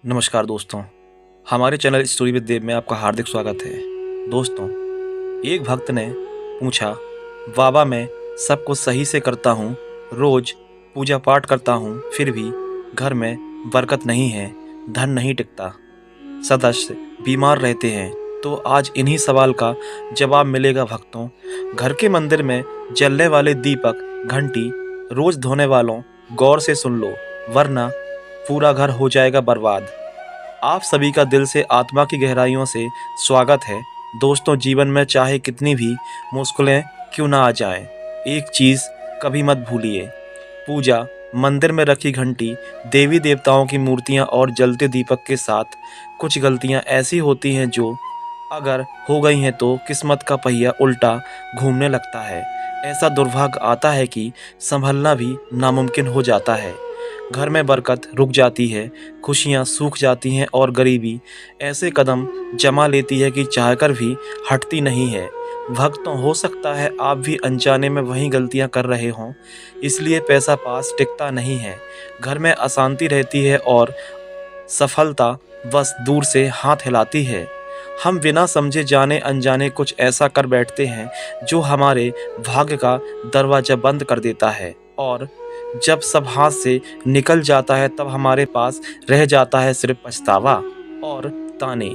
नमस्कार दोस्तों, हमारे चैनल स्टोरी विद देव में आपका हार्दिक स्वागत है। दोस्तों, एक भक्त ने पूछा, बाबा मैं सब कुछ सही से करता हूँ, रोज़ पूजा पाठ करता हूँ, फिर भी घर में बरकत नहीं है, धन नहीं टिकता, सदस्य बीमार रहते हैं। तो आज इन्हीं सवाल का जवाब मिलेगा भक्तों। घर के मंदिर में जलने वाले दीपक, घंटी रोज़ धोने वालों, गौर से सुन लो, वरना पूरा घर हो जाएगा बर्बाद। आप सभी का दिल से आत्मा की गहराइयों से स्वागत है। दोस्तों, जीवन में चाहे कितनी भी मुश्किलें क्यों ना आ जाएं, एक चीज़ कभी मत भूलिए, पूजा मंदिर में रखी घंटी, देवी देवताओं की मूर्तियां और जलते दीपक के साथ कुछ गलतियां ऐसी होती हैं जो अगर हो गई हैं तो किस्मत का पहिया उल्टा घूमने लगता है। ऐसा दुर्भाग्य आता है कि संभलना भी नामुमकिन हो जाता है। घर में बरकत रुक जाती है, खुशियाँ सूख जाती हैं और गरीबी ऐसे कदम जमा लेती है कि चाहकर भी हटती नहीं है। भक्तों, हो सकता है आप भी अनजाने में वही गलतियां कर रहे हों, इसलिए पैसा पास टिकता नहीं है, घर में अशांति रहती है और सफलता बस दूर से हाथ हिलाती है। हम बिना समझे जाने अनजाने कुछ ऐसा कर बैठते हैं जो हमारे भाग्य का दरवाजा बंद कर देता है, और जब सब हाथ से निकल जाता है तब हमारे पास रह जाता है सिर्फ पछतावा और ताने।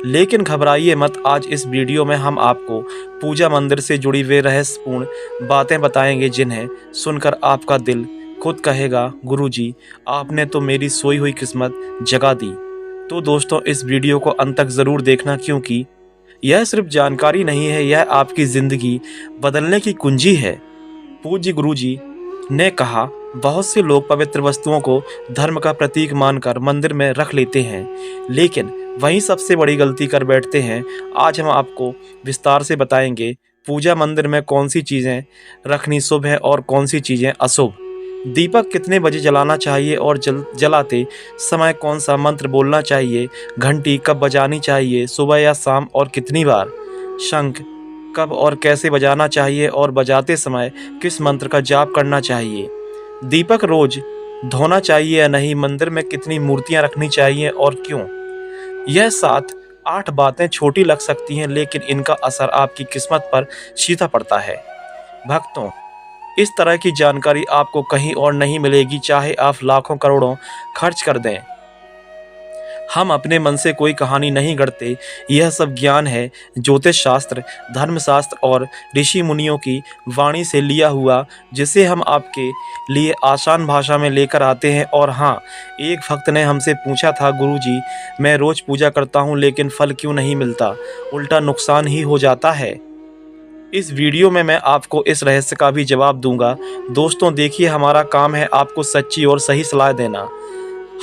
लेकिन घबराइए मत, आज इस वीडियो में हम आपको पूजा मंदिर से जुड़ी वे रहस्यपूर्ण बातें बताएंगे जिन्हें सुनकर आपका दिल खुद कहेगा, गुरुजी आपने तो मेरी सोई हुई किस्मत जगा दी। तो दोस्तों, इस वीडियो को अंत तक ज़रूर देखना, क्योंकि यह सिर्फ जानकारी नहीं है, यह आपकी ज़िंदगी बदलने की कुंजी है। पूज्य गुरुजी ने कहा, बहुत से लोग पवित्र वस्तुओं को धर्म का प्रतीक मानकर मंदिर में रख लेते हैं, लेकिन वहीं सबसे बड़ी गलती कर बैठते हैं। आज हम आपको विस्तार से बताएंगे पूजा मंदिर में कौन सी चीज़ें रखनी शुभ है और कौन सी चीज़ें अशुभ। दीपक कितने बजे जलाना चाहिए और जलाते समय कौन सा मंत्र बोलना चाहिए। घंटी कब बजानी चाहिए, सुबह या शाम और कितनी बार। शंख कब और कैसे बजाना चाहिए और बजाते समय किस मंत्र का जाप करना चाहिए। दीपक रोज धोना चाहिए या नहीं, मंदिर में कितनी मूर्तियां रखनी चाहिए और क्यों। यह 7-8 बातें छोटी लग सकती हैं, लेकिन इनका असर आपकी किस्मत पर सीधा पड़ता है। भक्तों, इस तरह की जानकारी आपको कहीं और नहीं मिलेगी, चाहे आप लाखों करोड़ों खर्च कर दें। हम अपने मन से कोई कहानी नहीं गढ़ते, यह सब ज्ञान है ज्योतिष शास्त्र, धर्मशास्त्र और ऋषि मुनियों की वाणी से लिया हुआ, जिसे हम आपके लिए आसान भाषा में लेकर आते हैं। और हाँ, एक भक्त ने हमसे पूछा था, गुरुजी मैं रोज पूजा करता हूँ लेकिन फल क्यों नहीं मिलता, उल्टा नुकसान ही हो जाता है। इस वीडियो में मैं आपको इस रहस्य का भी जवाब दूंगा। दोस्तों देखिए, हमारा काम है आपको सच्ची और सही सलाह देना।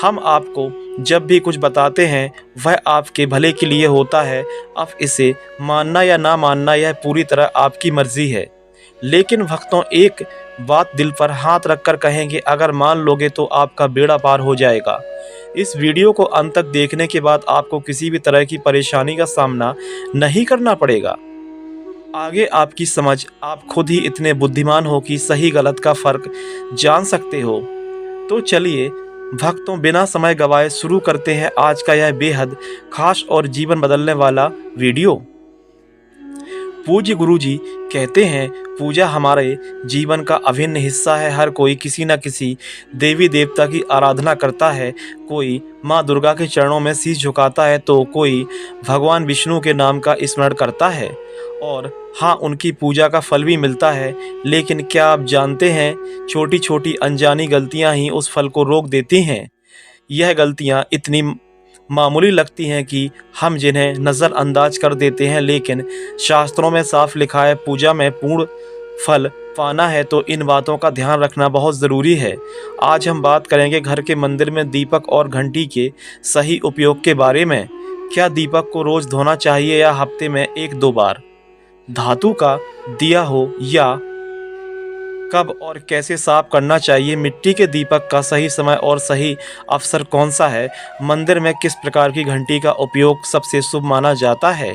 हम आपको जब भी कुछ बताते हैं वह आपके भले के लिए होता है। अब इसे मानना या ना मानना यह पूरी तरह आपकी मर्जी है। लेकिन भक्तों, एक बात दिल पर हाथ रखकर कहेंगे, अगर मान लोगे तो आपका बेड़ा पार हो जाएगा। इस वीडियो को अंत तक देखने के बाद आपको किसी भी तरह की परेशानी का सामना नहीं करना पड़ेगा। आगे आपकी समझ, आप खुद ही इतने बुद्धिमान हो कि सही गलत का फर्क जान सकते हो। तो चलिए भक्तों, बिना समय गवाए शुरू करते हैं आज का यह बेहद खास और जीवन बदलने वाला वीडियो। पूज्य गुरुजी कहते हैं, पूजा हमारे जीवन का अभिन्न हिस्सा है। हर कोई किसी न किसी देवी देवता की आराधना करता है। कोई माँ दुर्गा के चरणों में शीश झुकाता है तो कोई भगवान विष्णु के नाम का स्मरण करता है, और हाँ, उनकी पूजा का फल भी मिलता है। लेकिन क्या आप जानते हैं, छोटी छोटी अनजानी गलतियां ही उस फल को रोक देती हैं। यह गलतियां इतनी मामूली लगती हैं कि हम जिन्हें नज़रअंदाज कर देते हैं, लेकिन शास्त्रों में साफ लिखा है, पूजा में पूर्ण फल पाना है तो इन बातों का ध्यान रखना बहुत ज़रूरी है। आज हम बात करेंगे घर के मंदिर में दीपक और घंटी के सही उपयोग के बारे में। क्या दीपक को रोज़ धोना चाहिए या हफ्ते में 1-2 बार। धातु का दिया हो या कब और कैसे साफ करना चाहिए। मिट्टी के दीपक का सही समय और सही अवसर कौन सा है। मंदिर में किस प्रकार की घंटी का उपयोग सबसे शुभ माना जाता है।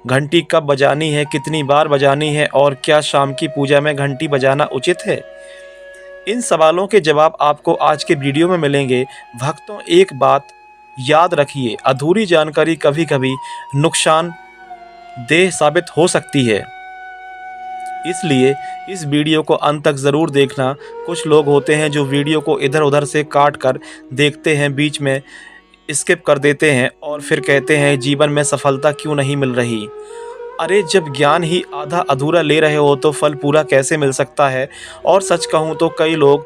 घंटी कब बजानी है, कितनी बार बजानी है, और क्या शाम की पूजा में घंटी बजाना उचित है। इन सवालों के जवाब आपको आज के वीडियो में मिलेंगे। भक्तों, एक बात याद रखिए, अधूरी जानकारी कभी कभी नुकसानदेह साबित हो सकती है, इसलिए इस वीडियो को अंत तक ज़रूर देखना। कुछ लोग होते हैं जो वीडियो को इधर उधर से काट कर देखते हैं, बीच में स्किप कर देते हैं और फिर कहते हैं जीवन में सफलता क्यों नहीं मिल रही। अरे जब ज्ञान ही आधा अधूरा ले रहे हो तो फल पूरा कैसे मिल सकता है। और सच कहूँ तो कई लोग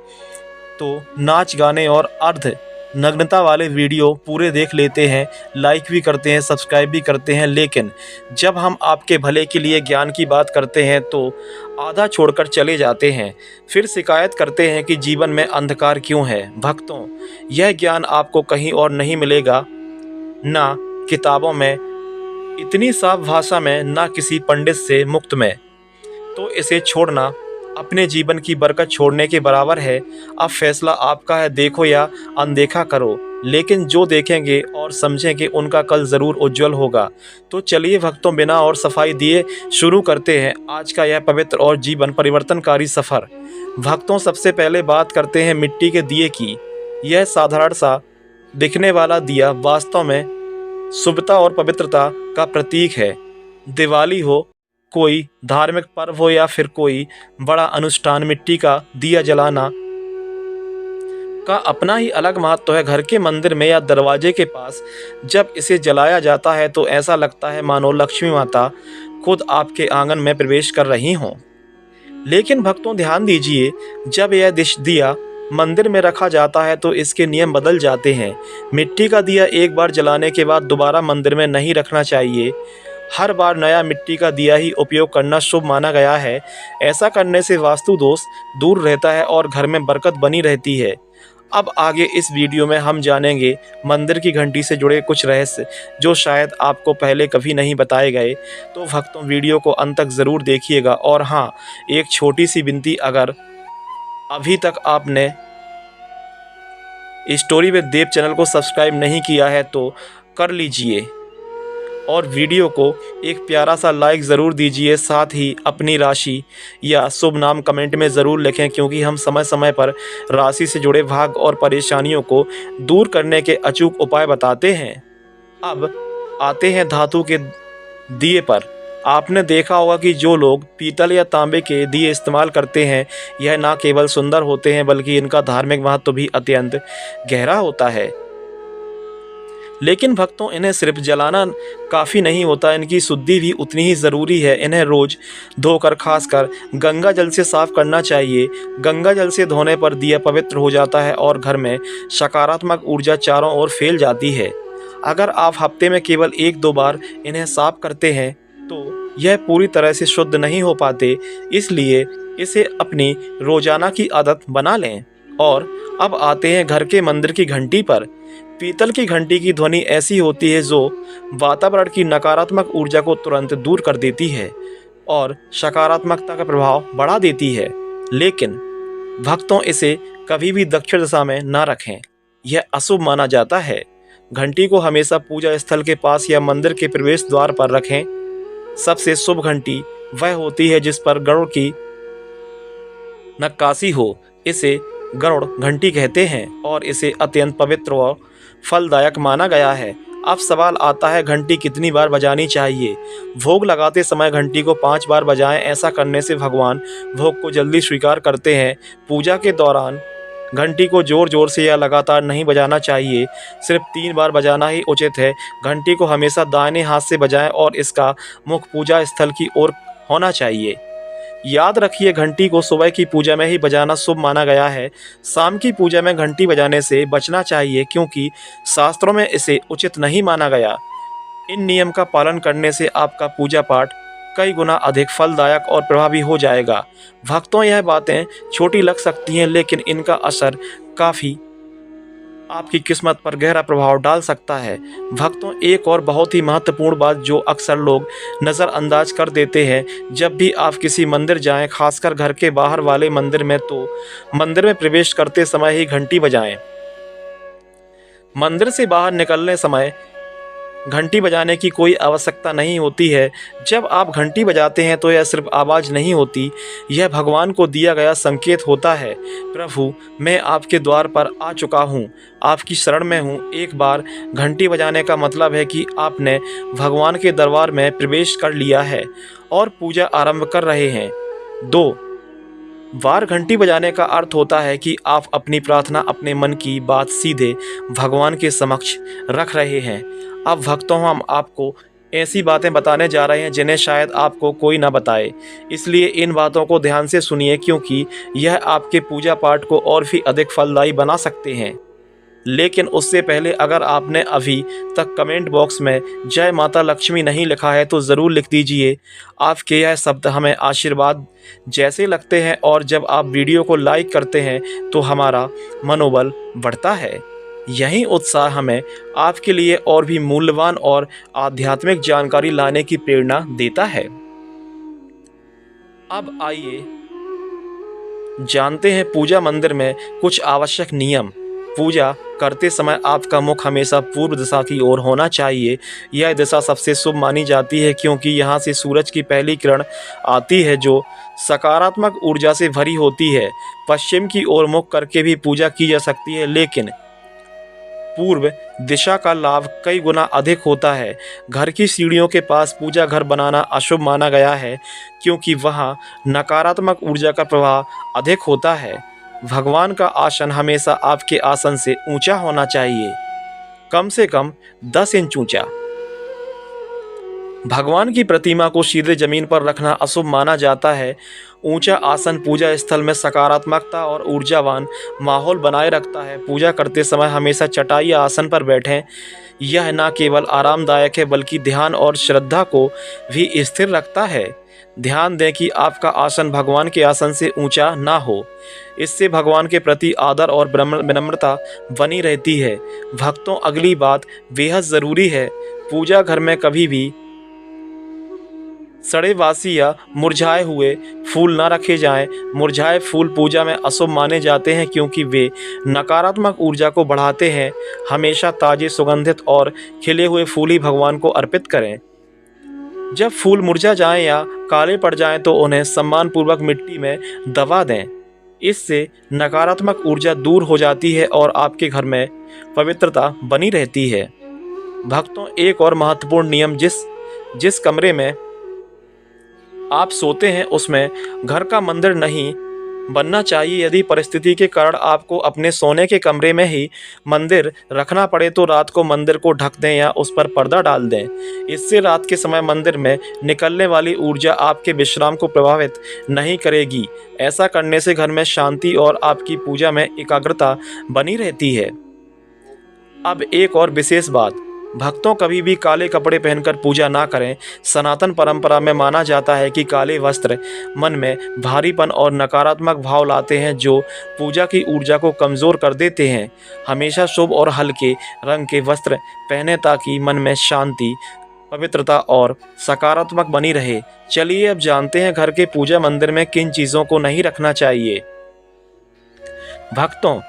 तो नाच गाने और अर्ध नग्नता वाले वीडियो पूरे देख लेते हैं, लाइक भी करते हैं, सब्सक्राइब भी करते हैं, लेकिन जब हम आपके भले के लिए ज्ञान की बात करते हैं तो आधा छोड़कर चले जाते हैं। फिर शिकायत करते हैं कि जीवन में अंधकार क्यों है। भक्तों, यह ज्ञान आपको कहीं और नहीं मिलेगा, ना किताबों में, इतनी साफ भाषा में, ना किसी पंडित से मुक्त में। तो इसे छोड़ना अपने जीवन की बरकत छोड़ने के बराबर है। अब फैसला आपका है, देखो या अनदेखा करो, लेकिन जो देखेंगे और समझेंगे उनका कल ज़रूर उज्जवल होगा। तो चलिए भक्तों, बिना और सफाई दिए शुरू करते हैं आज का यह पवित्र और जीवन परिवर्तनकारी सफ़र। भक्तों, सबसे पहले बात करते हैं मिट्टी के दिए की। यह साधारण सा दिखने वाला दिया वास्तव में शुभता और पवित्रता का प्रतीक है। दिवाली हो, कोई धार्मिक पर्व हो या फिर कोई बड़ा अनुष्ठान, मिट्टी का दिया जलाना का अपना ही अलग महत्व है। घर के मंदिर में या दरवाजे के पास जब इसे जलाया जाता है तो ऐसा लगता है मानो लक्ष्मी माता खुद आपके आंगन में प्रवेश कर रही हों। लेकिन भक्तों ध्यान दीजिए, जब यह दिया मंदिर में रखा जाता है तो इसके नियम बदल जाते हैं। मिट्टी का दिया एक बार जलाने के बाद दोबारा मंदिर में नहीं रखना चाहिए। हर बार नया मिट्टी का दिया ही उपयोग करना शुभ माना गया है। ऐसा करने से वास्तु दोष दूर रहता है और घर में बरकत बनी रहती है। अब आगे इस वीडियो में हम जानेंगे मंदिर की घंटी से जुड़े कुछ रहस्य जो शायद आपको पहले कभी नहीं बताए गए। तो भक्तों, वीडियो को अंत तक ज़रूर देखिएगा। और हाँ, एक छोटी सी विनती, अगर अभी तक आपने स्टोरी विद देव चैनल को सब्सक्राइब नहीं किया है तो कर लीजिए और वीडियो को एक प्यारा सा लाइक ज़रूर दीजिए। साथ ही अपनी राशि या शुभ नाम कमेंट में ज़रूर लिखें, क्योंकि हम समय समय पर राशि से जुड़े भाग और परेशानियों को दूर करने के अचूक उपाय बताते हैं। अब आते हैं धातु के दिए पर। आपने देखा होगा कि जो लोग पीतल या तांबे के दिए इस्तेमाल करते हैं, यह ना केवल सुंदर होते हैं बल्कि इनका धार्मिक महत्व भी अत्यंत गहरा होता है। लेकिन भक्तों, इन्हें सिर्फ जलाना काफ़ी नहीं होता, इनकी शुद्धि भी उतनी ही ज़रूरी है। इन्हें रोज़ धोकर, खासकर गंगा जल से साफ करना चाहिए। गंगा जल से धोने पर दिया पवित्र हो जाता है और घर में सकारात्मक ऊर्जा चारों ओर फैल जाती है। अगर आप हफ्ते में केवल 1-2 बार इन्हें साफ करते हैं तो यह पूरी तरह से शुद्ध नहीं हो पाते, इसलिए इसे अपनी रोज़ाना की आदत बना लें। और अब आते हैं घर के मंदिर की घंटी पर। पीतल की घंटी की ध्वनि ऐसी होती है जो वातावरण की नकारात्मक ऊर्जा को तुरंत दूर कर देती है और सकारात्मकता का प्रभाव बढ़ा देती है। लेकिन भक्तों, इसे कभी भी दक्षिण दिशा में ना रखें, यह अशुभ माना जाता है। घंटी को हमेशा पूजा स्थल के पास या मंदिर के प्रवेश द्वार पर रखें। सबसे शुभ घंटी वह होती है जिस पर गरुड़ की नक्काशी हो। इसे गरुड़ घंटी कहते हैं और इसे अत्यंत पवित्र और फलदायक माना गया है। अब सवाल आता है, घंटी कितनी बार बजानी चाहिए? भोग लगाते समय घंटी को 5 बार बजाएं। ऐसा करने से भगवान भोग को जल्दी स्वीकार करते हैं। पूजा के दौरान घंटी को जोर जोर से या लगातार नहीं बजाना चाहिए, सिर्फ 3 बार बजाना ही उचित है। घंटी को हमेशा दाहिने हाथ से बजाएं और इसका मुख पूजा स्थल की ओर होना चाहिए। याद रखिए, घंटी को सुबह की पूजा में ही बजाना शुभ माना गया है। शाम की पूजा में घंटी बजाने से बचना चाहिए, क्योंकि शास्त्रों में इसे उचित नहीं माना गया। इन नियम का पालन करने से आपका पूजा पाठ कई गुना अधिक फलदायक और प्रभावी हो जाएगा। भक्तों, यह बातें छोटी लग सकती हैं, लेकिन इनका असर काफ़ी आपकी किस्मत पर गहरा प्रभाव डाल सकता है। भक्तों, एक और बहुत ही महत्वपूर्ण बात जो अक्सर लोग नज़रअंदाज कर देते हैं, जब भी आप किसी मंदिर जाएं, खासकर घर के बाहर वाले मंदिर में, तो मंदिर में प्रवेश करते समय ही घंटी बजाएं। मंदिर से बाहर निकलने समय घंटी बजाने की कोई आवश्यकता नहीं होती है। जब आप घंटी बजाते हैं तो यह सिर्फ आवाज़ नहीं होती, यह भगवान को दिया गया संकेत होता है। प्रभु, मैं आपके द्वार पर आ चुका हूँ, आपकी शरण में हूँ। एक बार घंटी बजाने का मतलब है कि आपने भगवान के दरबार में प्रवेश कर लिया है और पूजा आरंभ कर रहे हैं। 2 बार घंटी बजाने का अर्थ होता है कि आप अपनी प्रार्थना, अपने मन की बात सीधे भगवान के समक्ष रख रहे हैं। अब भक्तों, हम आपको ऐसी बातें बताने जा रहे हैं जिन्हें शायद आपको कोई ना बताए, इसलिए इन बातों को ध्यान से सुनिए, क्योंकि यह आपके पूजा पाठ को और भी अधिक फलदायी बना सकते हैं। लेकिन उससे पहले, अगर आपने अभी तक कमेंट बॉक्स में जय माता लक्ष्मी नहीं लिखा है तो ज़रूर लिख दीजिए। आपके यह शब्द हमें आशीर्वाद जैसे लगते हैं और जब आप वीडियो को लाइक करते हैं तो हमारा मनोबल बढ़ता है। यही उत्साह हमें आपके लिए और भी मूल्यवान और आध्यात्मिक जानकारी लाने की प्रेरणा देता है। अब आइए जानते हैं पूजा मंदिर में कुछ आवश्यक नियम। पूजा करते समय आपका मुख हमेशा पूर्व दिशा की ओर होना चाहिए। यह दिशा सबसे शुभ मानी जाती है क्योंकि यहाँ से सूरज की पहली किरण आती है जो सकारात्मक ऊर्जा से भरी होती है। पश्चिम की ओर मुख करके भी पूजा की जा सकती है, लेकिन पूर्व दिशा का लाभ कई गुना अधिक होता है। घर की सीढ़ियों के पास पूजा घर बनाना अशुभ माना गया है क्योंकि वहाँ नकारात्मक ऊर्जा का प्रवाह अधिक होता है। भगवान का आसन हमेशा आपके आसन से ऊंचा होना चाहिए, कम से कम 10 इंच ऊंचा। भगवान की प्रतिमा को सीधे जमीन पर रखना अशुभ माना जाता है। ऊंचा आसन पूजा स्थल में सकारात्मकता और ऊर्जावान माहौल बनाए रखता है। पूजा करते समय हमेशा चटाई या आसन पर बैठें। यह न केवल आरामदायक है बल्कि ध्यान और श्रद्धा को भी स्थिर रखता है। ध्यान दें कि आपका आसन भगवान के आसन से ऊंचा ना हो। इससे भगवान के प्रति आदर और विनम्रता बनी रहती है। भक्तों, अगली बात बेहद ज़रूरी है। पूजा घर में कभी भी सड़े बासी या मुरझाए हुए फूल न रखे जाएं। मुरझाए फूल पूजा में अशुभ माने जाते हैं क्योंकि वे नकारात्मक ऊर्जा को बढ़ाते हैं। हमेशा ताज़े, सुगंधित और खिले हुए फूल ही भगवान को अर्पित करें। जब फूल मुरझा जाएं या काले पड़ जाएं तो उन्हें सम्मानपूर्वक मिट्टी में दबा दें। इससे नकारात्मक ऊर्जा दूर हो जाती है और आपके घर में पवित्रता बनी रहती है। भक्तों, एक और महत्वपूर्ण नियम, जिस कमरे में आप सोते हैं उसमें घर का मंदिर नहीं बनना चाहिए। यदि परिस्थिति के कारण आपको अपने सोने के कमरे में ही मंदिर रखना पड़े तो रात को मंदिर को ढक दें या उस पर पर्दा डाल दें। इससे रात के समय मंदिर में निकलने वाली ऊर्जा आपके विश्राम को प्रभावित नहीं करेगी। ऐसा करने से घर में शांति और आपकी पूजा में एकाग्रता बनी रहती है। अब एक और विशेष बात, भक्तों, कभी भी काले कपड़े पहनकर पूजा ना करें। सनातन परंपरा में माना जाता है कि काले वस्त्र मन में भारीपन और नकारात्मक भाव लाते हैं जो पूजा की ऊर्जा को कमज़ोर कर देते हैं। हमेशा शुभ और हल्के रंग के वस्त्र पहने ताकि मन में शांति, पवित्रता और सकारात्मक बनी रहे। चलिए अब जानते हैं घर के पूजा मंदिर में किन चीज़ों को नहीं रखना चाहिए। भक्तों,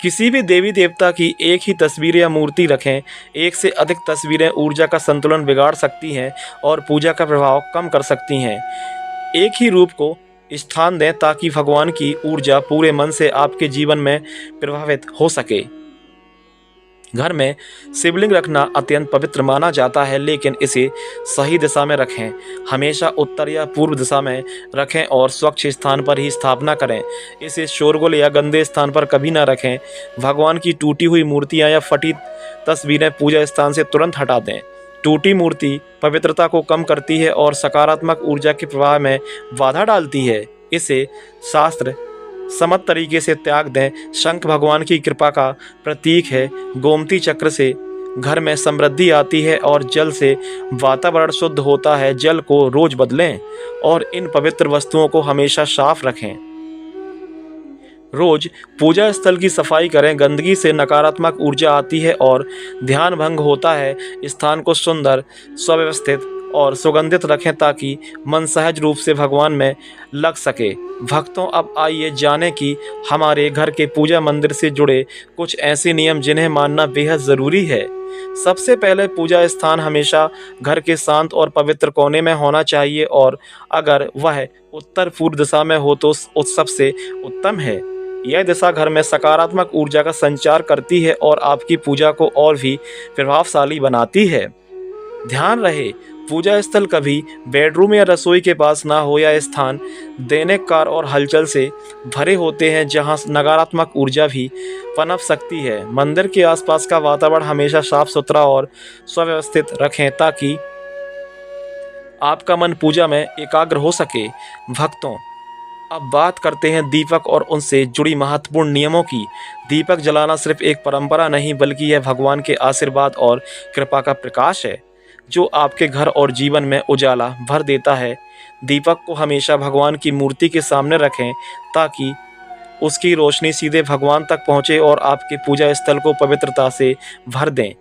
किसी भी देवी देवता की एक ही तस्वीर या मूर्ति रखें। एक से अधिक तस्वीरें ऊर्जा का संतुलन बिगाड़ सकती हैं और पूजा का प्रभाव कम कर सकती हैं। एक ही रूप को स्थान दें ताकि भगवान की ऊर्जा पूरे मन से आपके जीवन में प्रभावित हो सके। घर में शिवलिंग रखना अत्यंत पवित्र माना जाता है, लेकिन इसे सही दिशा में रखें। हमेशा उत्तर या पूर्व दिशा में रखें और स्वच्छ स्थान पर ही स्थापना करें। इसे शोरगुल या गंदे स्थान पर कभी ना रखें। भगवान की टूटी हुई मूर्तियां या फटी तस्वीरें पूजा स्थान से तुरंत हटा दें। टूटी मूर्ति पवित्रता को कम करती है और सकारात्मक ऊर्जा के प्रवाह में बाधा डालती है। इसे शास्त्र समत तरीके से त्याग दें। शंख भगवान की कृपा का प्रतीक है। गोमती चक्र से घर में समृद्धि आती है और जल से वातावरण शुद्ध होता है। जल को रोज बदलें और इन पवित्र वस्तुओं को हमेशा साफ रखें। रोज पूजा स्थल की सफाई करें। गंदगी से नकारात्मक ऊर्जा आती है और ध्यान भंग होता है। स्थान को सुंदर, सुव्यवस्थित और सुगंधित रखें ताकि मन सहज रूप से भगवान में लग सके। भक्तों, अब आइए जानें कि हमारे घर के पूजा मंदिर से जुड़े कुछ ऐसे नियम जिन्हें मानना बेहद ज़रूरी है। सबसे पहले पूजा स्थान हमेशा घर के शांत और पवित्र कोने में होना चाहिए और अगर वह उत्तर पूर्व दिशा में हो तो सबसे उत्तम है। यह दिशा घर में सकारात्मक ऊर्जा का संचार करती है और आपकी पूजा को और भी प्रभावशाली बनाती है। ध्यान रहे, पूजा स्थल कभी बेडरूम या रसोई के पास ना हो। यह स्थान दैनिक कार्य और हलचल से भरे होते हैं जहां नकारात्मक ऊर्जा भी पनप सकती है। मंदिर के आसपास का वातावरण हमेशा साफ सुथरा और सुव्यवस्थित रखें ताकि आपका मन पूजा में एकाग्र हो सके। भक्तों, अब बात करते हैं दीपक और उनसे जुड़ी महत्वपूर्ण नियमों की। दीपक जलाना सिर्फ एक परंपरा नहीं बल्कि यह भगवान के आशीर्वाद और कृपा का प्रकाश है जो आपके घर और जीवन में उजाला भर देता है। दीपक को हमेशा भगवान की मूर्ति के सामने रखें ताकि उसकी रोशनी सीधे भगवान तक पहुंचे और आपके पूजा स्थल को पवित्रता से भर दें।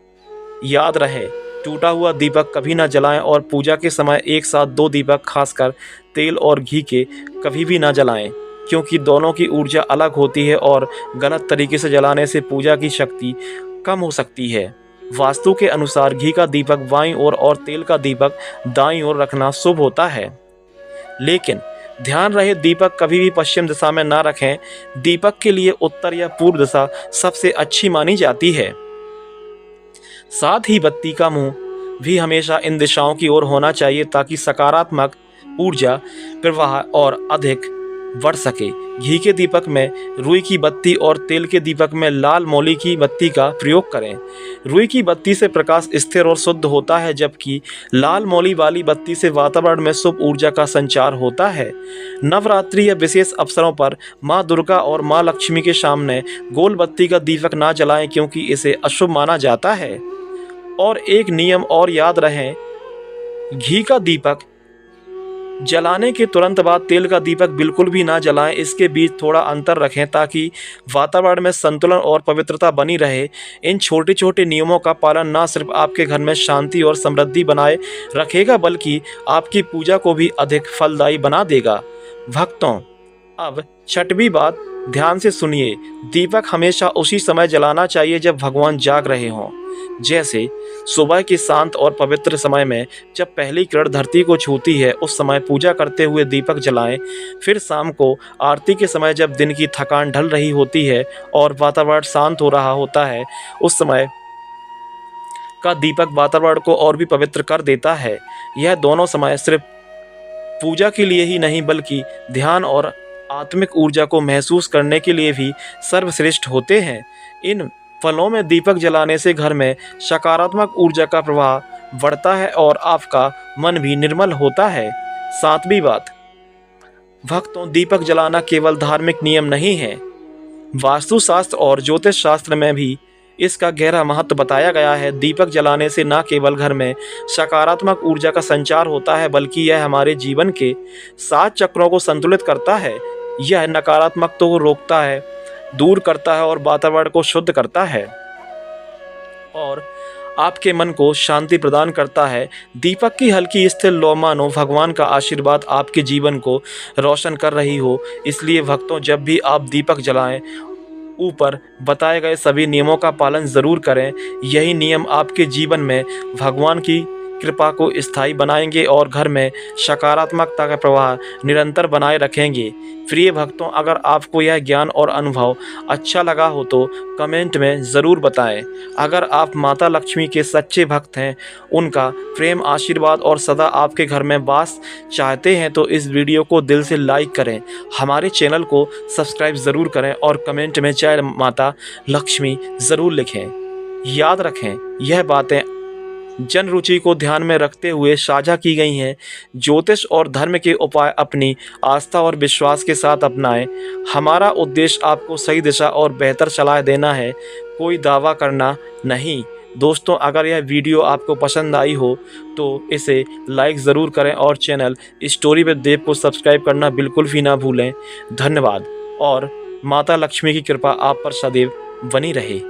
याद रहे, टूटा हुआ दीपक कभी ना जलाएं और पूजा के समय एक साथ 2 दीपक खासकर तेल और घी के कभी भी ना जलाएं क्योंकि दोनों की ऊर्जा अलग होती है और गलत तरीके से जलाने से पूजा की शक्ति कम हो सकती है। वास्तु के अनुसार घी का दीपक बाईं ओर और तेल का दीपक दाईं ओर रखना शुभ होता है, लेकिन ध्यान रहे दीपक कभी भी पश्चिम दिशा में ना रखें। दीपक के लिए उत्तर या पूर्व दिशा सबसे अच्छी मानी जाती है। साथ ही बत्ती का मुंह भी हमेशा इन दिशाओं की ओर होना चाहिए ताकि सकारात्मक ऊर्जा प्रवाह और अधिक बढ़ सके। घी के दीपक में रुई की बत्ती और तेल के दीपक में लाल मौली की बत्ती का प्रयोग करें। रुई की बत्ती से प्रकाश स्थिर और शुद्ध होता है जबकि लाल मौली वाली बत्ती से वातावरण में शुभ ऊर्जा का संचार होता है। नवरात्रि या विशेष अवसरों पर माँ दुर्गा और माँ लक्ष्मी के सामने गोल बत्ती का दीपक ना जलाएं क्योंकि इसे अशुभ माना जाता है। और एक नियम और याद रहे, घी का दीपक जलाने के तुरंत बाद तेल का दीपक बिल्कुल भी ना जलाएं। इसके बीच थोड़ा अंतर रखें ताकि वातावरण में संतुलन और पवित्रता बनी रहे। इन छोटे छोटे नियमों का पालन न सिर्फ आपके घर में शांति और समृद्धि बनाए रखेगा बल्कि आपकी पूजा को भी अधिक फलदायी बना देगा। भक्तों, अब छठवीं बात ध्यान से सुनिए। दीपक हमेशा उसी समय जलाना चाहिए जब भगवान जाग रहे हों, जैसे सुबह के शांत और पवित्र समय में जब पहली किरण धरती को छूती है उस समय पूजा करते हुए दीपक जलाएं। फिर शाम को आरती के समय जब दिन की थकान ढल रही होती है और वातावरण शांत हो रहा होता है उस समय का दीपक वातावरण को और भी पवित्र कर देता है। यह दोनों समय सिर्फ पूजा के लिए ही नहीं बल्कि ध्यान और आत्मिक ऊर्जा को महसूस करने के लिए भी सर्वश्रेष्ठ होते हैं। इन फलों में दीपक जलाने से घर में सकारात्मक ऊर्जा का प्रवाह बढ़ता है और आपका मन भी निर्मल होता है। 7वीं बात, भक्तों, दीपक जलाना केवल धार्मिक नियम नहीं है। वास्तुशास्त्र और ज्योतिष शास्त्र में भी इसका गहरा महत्व बताया गया है। दीपक जलाने से न केवल घर में सकारात्मक ऊर्जा का संचार होता है बल्कि यह हमारे जीवन के 7 चक्रों को संतुलित करता है। यह नकारात्मकता को रोकता है, दूर करता है और वातावरण को शुद्ध करता है और आपके मन को शांति प्रदान करता है। दीपक की हल्की स्थिर लौ मानो भगवान का आशीर्वाद आपके जीवन को रोशन कर रही हो। इसलिए भक्तों, जब भी आप दीपक जलाएं ऊपर बताए गए सभी नियमों का पालन जरूर करें। यही नियम आपके जीवन में भगवान की कृपा को स्थायी बनाएंगे और घर में सकारात्मकता का प्रवाह निरंतर बनाए रखेंगे। प्रिय भक्तों, अगर आपको यह ज्ञान और अनुभव अच्छा लगा हो तो कमेंट में ज़रूर बताएं। अगर आप माता लक्ष्मी के सच्चे भक्त हैं, उनका प्रेम आशीर्वाद और सदा आपके घर में वास चाहते हैं तो इस वीडियो को दिल से लाइक करें, हमारे चैनल को सब्सक्राइब ज़रूर करें और कमेंट में जय माता लक्ष्मी ज़रूर लिखें। याद रखें, यह बातें जन रुचि को ध्यान में रखते हुए साझा की गई हैं। ज्योतिष और धर्म के उपाय अपनी आस्था और विश्वास के साथ अपनाएं। हमारा उद्देश्य आपको सही दिशा और बेहतर सलाह देना है, कोई दावा करना नहीं। दोस्तों, अगर यह वीडियो आपको पसंद आई हो तो इसे लाइक ज़रूर करें और चैनल स्टोरी विद देव को सब्सक्राइब करना बिल्कुल भी ना भूलें। धन्यवाद और माता लक्ष्मी की कृपा आप पर सदैव बनी रहे।